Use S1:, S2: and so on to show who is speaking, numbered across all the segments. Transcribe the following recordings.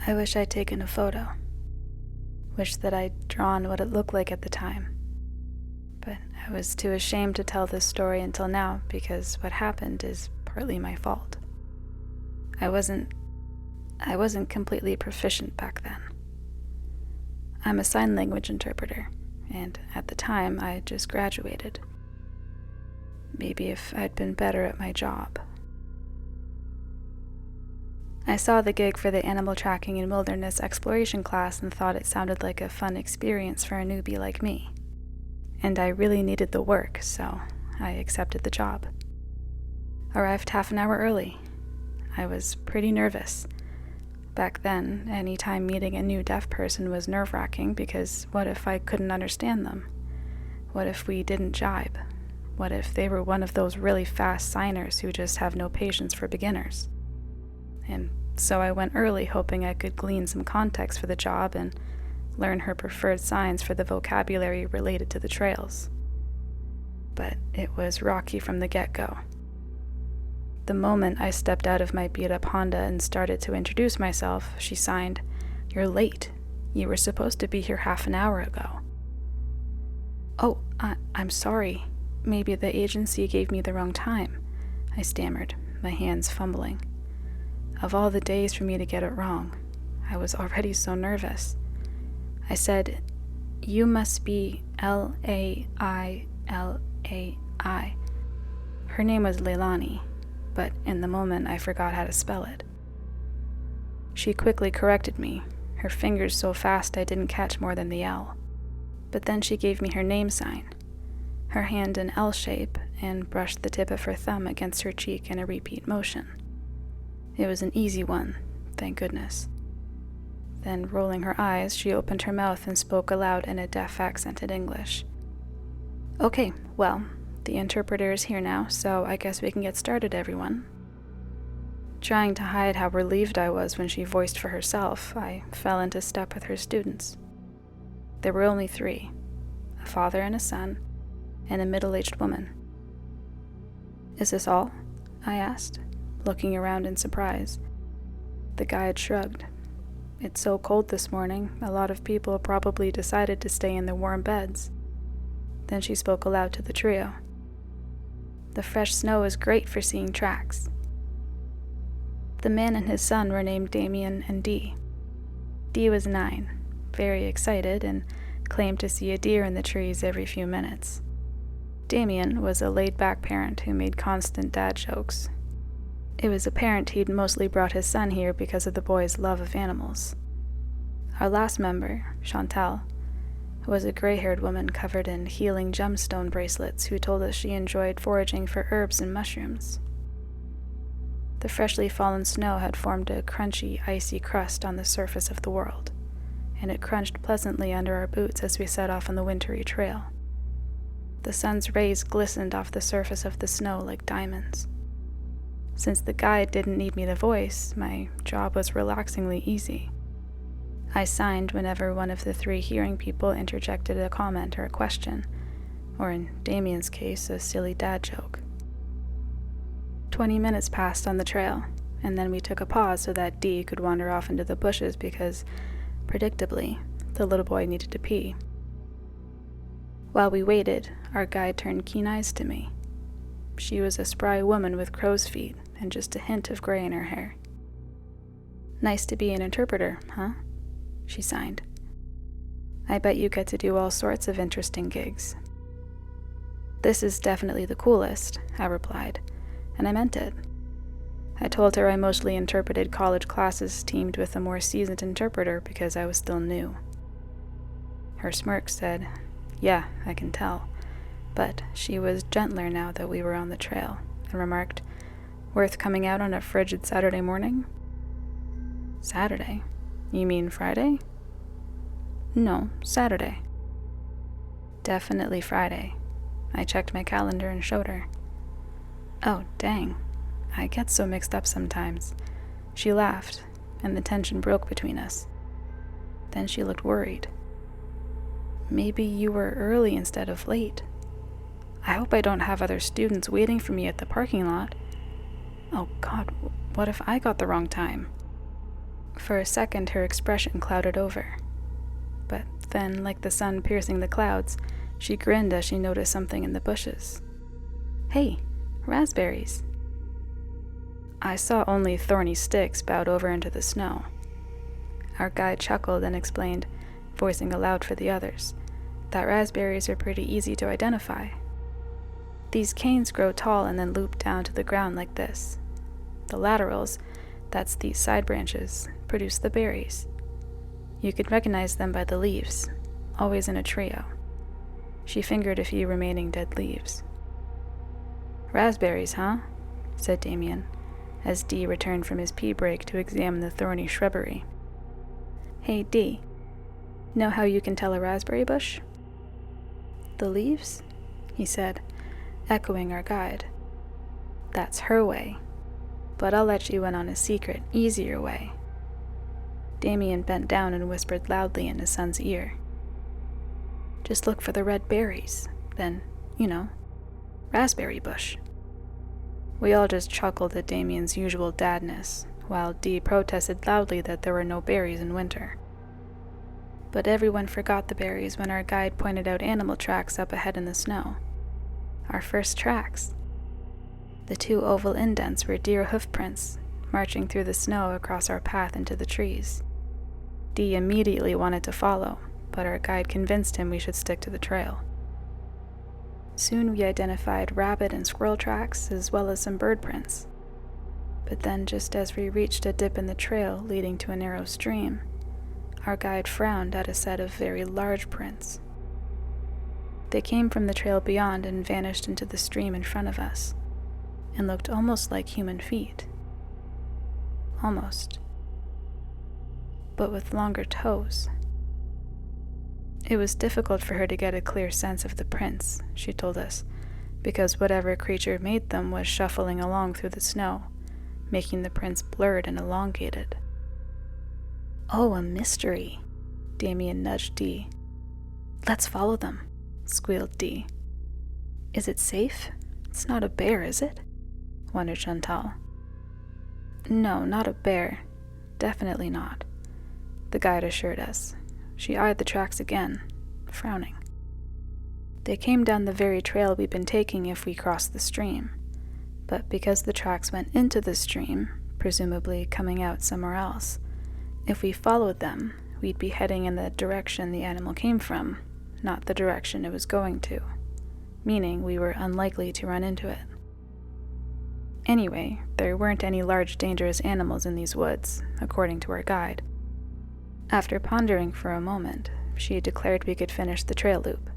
S1: I wish I'd taken a photo. Wish that I'd drawn what it looked like at the time. But I was too ashamed to tell this story until now because what happened is partly my fault. I wasn't completely proficient back then. I'm a sign language interpreter, and at the time I had just graduated. Maybe if I'd been better at my job. I saw the gig for the animal tracking and wilderness exploration class and thought it sounded like a fun experience for a newbie like me. And I really needed the work, so I accepted the job. Arrived half an hour early. I was pretty nervous. Back then, any time meeting a new deaf person was nerve-wracking because what if I couldn't understand them? What if we didn't jibe? What if they were one of those really fast signers who just have no patience for beginners? And so I went early hoping I could glean some context for the job and learn her preferred signs for the vocabulary related to the trails. But it was rocky from the get-go. The moment I stepped out of my beat-up Honda and started to introduce myself, she signed, "You're late. You were supposed to be here half an hour ago." "Oh, I'm sorry. Maybe the agency gave me the wrong time," I stammered, my hands fumbling. Of all the days for me to get it wrong, I was already so nervous. I said, "You must be Lailai." Her name was Leilani, but in the moment I forgot how to spell it. She quickly corrected me, her fingers so fast I didn't catch more than the L. But then she gave me her name sign, her hand in L shape, and brushed the tip of her thumb against her cheek in a repeat motion. It was an easy one, thank goodness. Then, rolling her eyes, she opened her mouth and spoke aloud in a deaf-accented English. "Okay, well, the interpreter is here now, so I guess we can get started, everyone." Trying to hide how relieved I was when she voiced for herself, I fell into step with her students. There were only 3, a father and a son, and a middle-aged woman. "Is this all?" I asked, looking around in surprise. The guide shrugged. "It's so cold this morning, a lot of people probably decided to stay in their warm beds." Then she spoke aloud to the trio. "The fresh snow is great for seeing tracks." The man and his son were named Damien and Dee. Dee was 9, very excited, and claimed to see a deer in the trees every few minutes. Damien was a laid-back parent who made constant dad jokes. It was apparent he'd mostly brought his son here because of the boy's love of animals. Our last member, Chantal, was a gray-haired woman covered in healing gemstone bracelets who told us she enjoyed foraging for herbs and mushrooms. The freshly fallen snow had formed a crunchy, icy crust on the surface of the world, and it crunched pleasantly under our boots as we set off on the wintry trail. The sun's rays glistened off the surface of the snow like diamonds. Since the guide didn't need me to voice, my job was relaxingly easy. I signed whenever one of the 3 hearing people interjected a comment or a question, or in Damien's case, a silly dad joke. 20 minutes passed on the trail, and then we took a pause so that Dee could wander off into the bushes because, predictably, the little boy needed to pee. While we waited, our guide turned keen eyes to me. She was a spry woman with crow's feet and just a hint of gray in her hair. "Nice to be an interpreter, huh?" she signed. "I bet you get to do all sorts of interesting gigs." "This is definitely the coolest," I replied, and I meant it. I told her I mostly interpreted college classes teamed with a more seasoned interpreter because I was still new. Her smirk said, "Yeah, I can tell," but she was gentler now that we were on the trail, and remarked, "Worth coming out on a frigid Saturday morning?" "Saturday? You mean Friday?" "No, Saturday." "Definitely Friday." I checked my calendar and showed her. "Oh, dang. I get so mixed up sometimes." She laughed, and the tension broke between us. Then she looked worried. "Maybe you were early instead of late. I hope I don't have other students waiting for me at the parking lot. Oh God, what if I got the wrong time?" For a second, her expression clouded over. But then, like the sun piercing the clouds, she grinned as she noticed something in the bushes. "Hey, raspberries." I saw only thorny sticks bowed over into the snow. Our guide chuckled and explained, voicing aloud for the others, that raspberries are pretty easy to identify. These canes grow tall and then loop down to the ground like this. The laterals, that's these side branches, produce the berries. You could recognize them by the leaves, always in a trio. She fingered a few remaining dead leaves. "Raspberries, huh?" said Damien, as Dee returned from his pee break to examine the thorny shrubbery. "Hey, Dee, know how you can tell a raspberry bush?" "The leaves?" he said, echoing our guide. "That's her way. But I'll let you in on a secret, easier way." Damien bent down and whispered loudly in his son's ear. "Just look for the red berries. Then, raspberry bush." We all just chuckled at Damien's usual dadness, while Dee protested loudly that there were no berries in winter. But everyone forgot the berries when our guide pointed out animal tracks up ahead in the snow. Our first tracks. The 2 oval indents were deer hoof prints, marching through the snow across our path into the trees. Dee immediately wanted to follow, but our guide convinced him we should stick to the trail. Soon we identified rabbit and squirrel tracks, as well as some bird prints. But then, just as we reached a dip in the trail leading to a narrow stream, our guide frowned at a set of very large prints. They came from the trail beyond and vanished into the stream in front of us, and looked almost like human feet. Almost. But with longer toes. It was difficult for her to get a clear sense of the prints, she told us, because whatever creature made them was shuffling along through the snow, making the prints blurred and elongated. "Oh, a mystery," Damien nudged Dee. "Let's follow them," squealed Dee. "Is it safe? It's not a bear, is it?" wondered Chantal. "No, not a bear. Definitely not," the guide assured us. She eyed the tracks again, frowning. They came down the very trail we'd been taking if we crossed the stream, but because the tracks went into the stream, presumably coming out somewhere else, if we followed them, we'd be heading in the direction the animal came from, not the direction it was going to, meaning we were unlikely to run into it. Anyway, there weren't any large dangerous animals in these woods, according to our guide. After pondering for a moment, she declared we could finish the trail loop.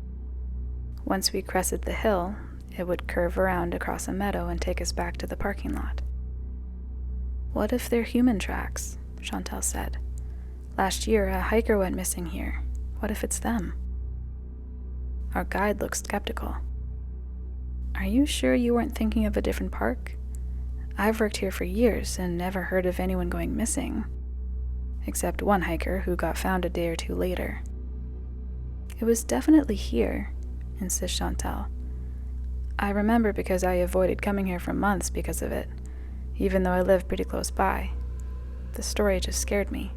S1: Once we crested the hill, it would curve around across a meadow and take us back to the parking lot. "What if they're human tracks?" Chantal said. "Last year, a hiker went missing here. What if it's them?" Our guide looked skeptical. "Are you sure you weren't thinking of a different park? I've worked here for years and never heard of anyone going missing. Except one hiker who got found a day or 2 later." "It was definitely here," insisted Chantal. "I remember because I avoided coming here for months because of it, even though I live pretty close by. The story just scared me.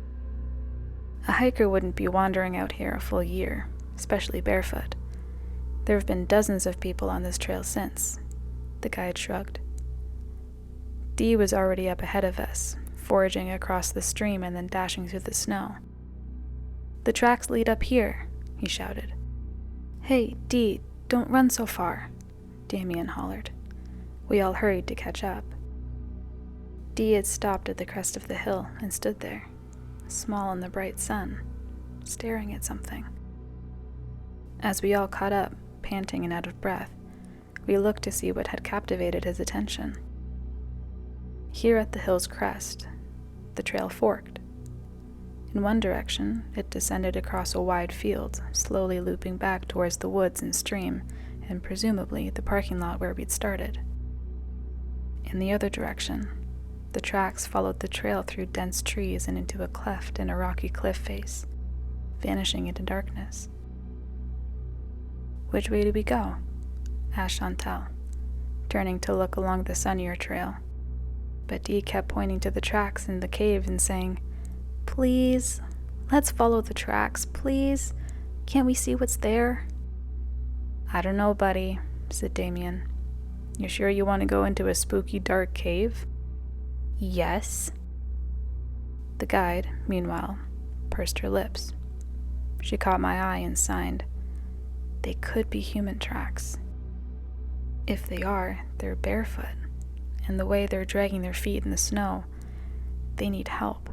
S1: A hiker wouldn't be wandering out here a full year, especially barefoot. There have been dozens of people on this trail since." The guide shrugged. Dee was already up ahead of us, foraging across the stream and then dashing through the snow. "The tracks lead up here," he shouted. "Hey, Dee, don't run so far," Damien hollered. We all hurried to catch up. Dee had stopped at the crest of the hill and stood there, small in the bright sun, staring at something. As we all caught up, panting and out of breath, we looked to see what had captivated his attention. Here at the hill's crest, the trail forked. In one direction, it descended across a wide field, slowly looping back towards the woods and stream, and presumably the parking lot where we'd started. In the other direction, the tracks followed the trail through dense trees and into a cleft in a rocky cliff face, vanishing into darkness. "Which way do we go?" asked Chantal, turning to look along the sunnier trail. But Dee kept pointing to the tracks in the cave and saying, Please, let's follow the tracks, please. Can't we see what's there? I don't know, buddy, said Damien. You sure you want to go into a spooky dark cave? Yes. The guide, meanwhile, pursed her lips. She caught my eye and signed. They could be human tracks. If they are, they're barefoot, and the way they're dragging their feet in the snow, they need help.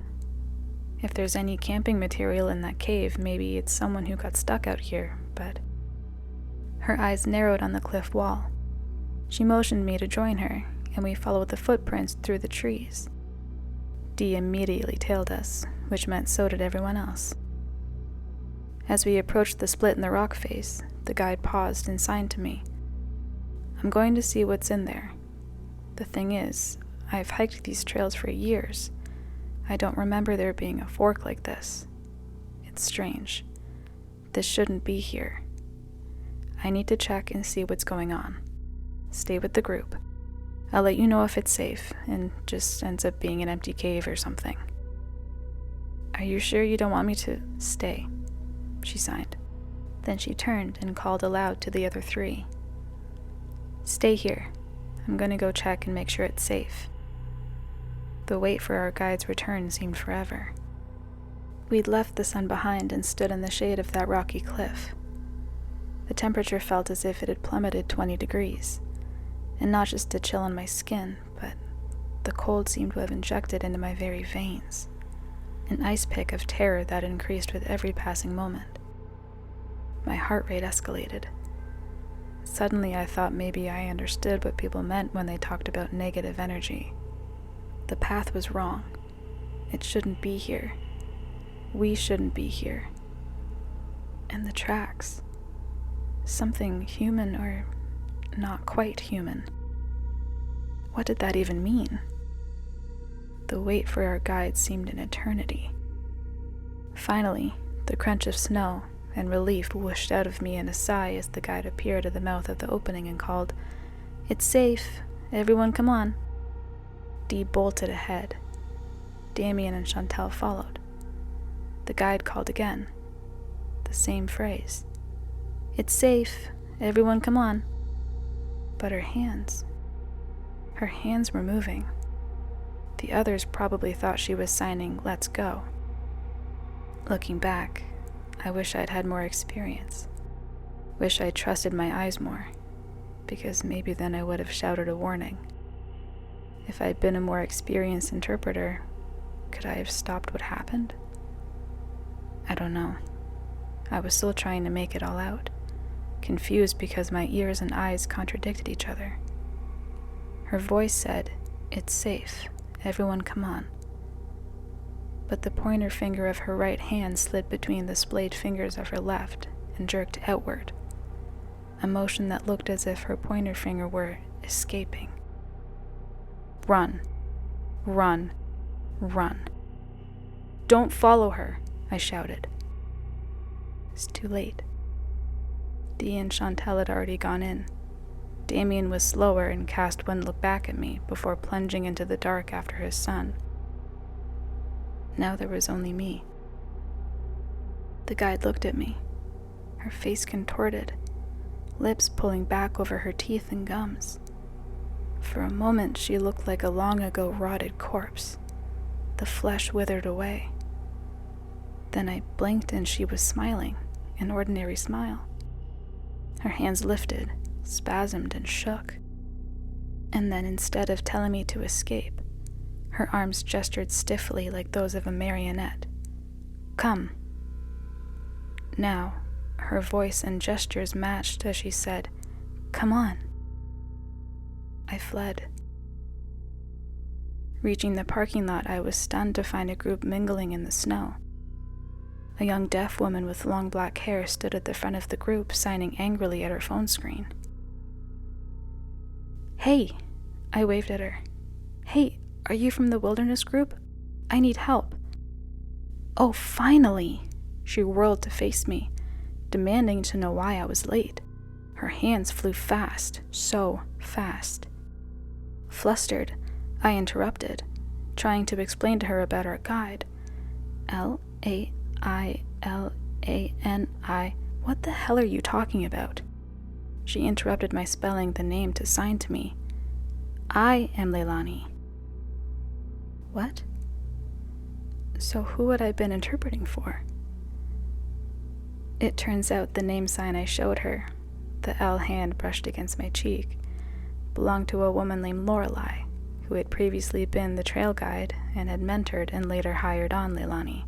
S1: If there's any camping material in that cave, maybe it's someone who got stuck out here, but... Her eyes narrowed on the cliff wall. She motioned me to join her, and we followed the footprints through the trees. Dee immediately tailed us, which meant so did everyone else. As we approached the split in the rock face, the guide paused and signed to me. I'm going to see what's in there. The thing is, I've hiked these trails for years. I don't remember there being a fork like this. It's strange. This shouldn't be here. I need to check and see what's going on. Stay with the group. I'll let you know if it's safe and just ends up being an empty cave or something. Are you sure you don't want me to stay? She signed. Then she turned and called aloud to the other three. Stay here. I'm going to go check and make sure it's safe. The wait for our guide's return seemed forever. We'd left the sun behind and stood in the shade of that rocky cliff. The temperature felt as if it had plummeted 20 degrees, and not just a chill on my skin, but the cold seemed to have injected into my very veins, an ice pick of terror that increased with every passing moment. My heart rate escalated. Suddenly I thought maybe I understood what people meant when they talked about negative energy. The path was wrong. It shouldn't be here. We shouldn't be here. And the tracks. Something human or not quite human. What did that even mean? The wait for our guide seemed an eternity. Finally, the crunch of snow and relief whooshed out of me in a sigh as the guide appeared at the mouth of the opening and called, It's safe. Everyone come on. Dee bolted ahead. Damien and Chantal followed. The guide called again. The same phrase. It's safe. Everyone come on. But her hands were moving. The others probably thought she was signing, Let's go. Looking back, I wish I'd had more experience. Wish I'd trusted my eyes more, because maybe then I would have shouted a warning. If I'd been a more experienced interpreter, could I have stopped what happened? I don't know. I was still trying to make it all out, confused because my ears and eyes contradicted each other. Her voice said, It's safe. Everyone come on. But the pointer finger of her right hand slid between the splayed fingers of her left and jerked outward, a motion that looked as if her pointer finger were escaping. Run. Run. Run. Don't follow her, I shouted. It's too late. Dee and Chantal had already gone in. Damien was slower and cast one look back at me before plunging into the dark after his son. Now there was only me. The guide looked at me, her face contorted, lips pulling back over her teeth and gums. For a moment she looked like a long-ago rotted corpse. The flesh withered away. Then I blinked and she was smiling, an ordinary smile. Her hands lifted, spasmed and shook. And then instead of telling me to escape, her arms gestured stiffly like those of a marionette. Come. Now, her voice and gestures matched as she said, Come on. I fled. Reaching the parking lot, I was stunned to find a group mingling in the snow. A young deaf woman with long black hair stood at the front of the group, signing angrily at her phone screen. Hey, I waved at her. Hey, are you from the wilderness group? I need help. Oh, finally! She whirled to face me, demanding to know why I was late. Her hands flew fast, so fast. Flustered, I interrupted, trying to explain to her about our guide. Lailani. What the hell are you talking about? She interrupted my spelling the name to sign to me. I am Leilani. What? So who had I been interpreting for? It turns out the name sign I showed her, the L hand brushed against my cheek, belonged to a woman named Lorelei, who had previously been the trail guide and had mentored and later hired on Leilani.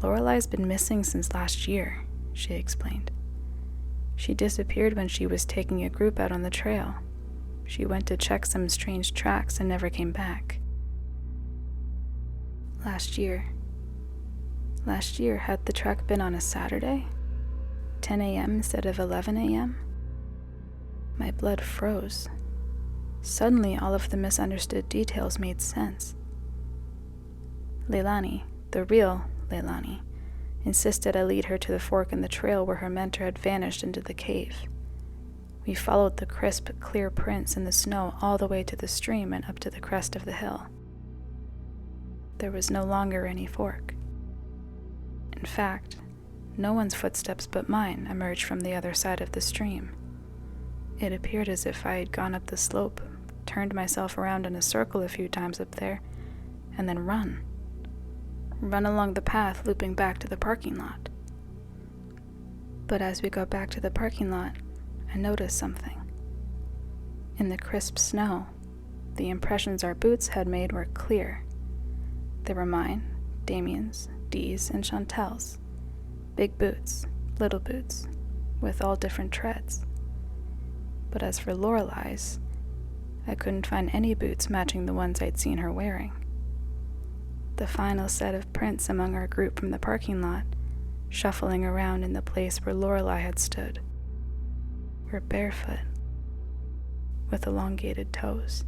S1: Lorelei's been missing since last year, she explained. She disappeared when she was taking a group out on the trail. She went to check some strange tracks and never came back. Last year, had the trek been on a Saturday? 10 a.m. instead of 11 a.m.? My blood froze. Suddenly, all of the misunderstood details made sense. Leilani, the real Leilani, insisted I lead her to the fork in the trail where her mentor had vanished into the cave. We followed the crisp, clear prints in the snow all the way to the stream and up to the crest of the hill. There was no longer any fork. In fact, no one's footsteps but mine emerged from the other side of the stream. It appeared as if I had gone up the slope, turned myself around in a circle a few times up there, and then run along the path looping back to the parking lot. But as we got back to the parking lot, I noticed something. In the crisp snow, the impressions our boots had made were clear. They were mine, Damien's, Dee's, and Chantel's. Big boots, little boots, with all different treads. But as for Lorelei's, I couldn't find any boots matching the ones I'd seen her wearing. The final set of prints among our group from the parking lot, shuffling around in the place where Lorelei had stood, were barefoot, with elongated toes.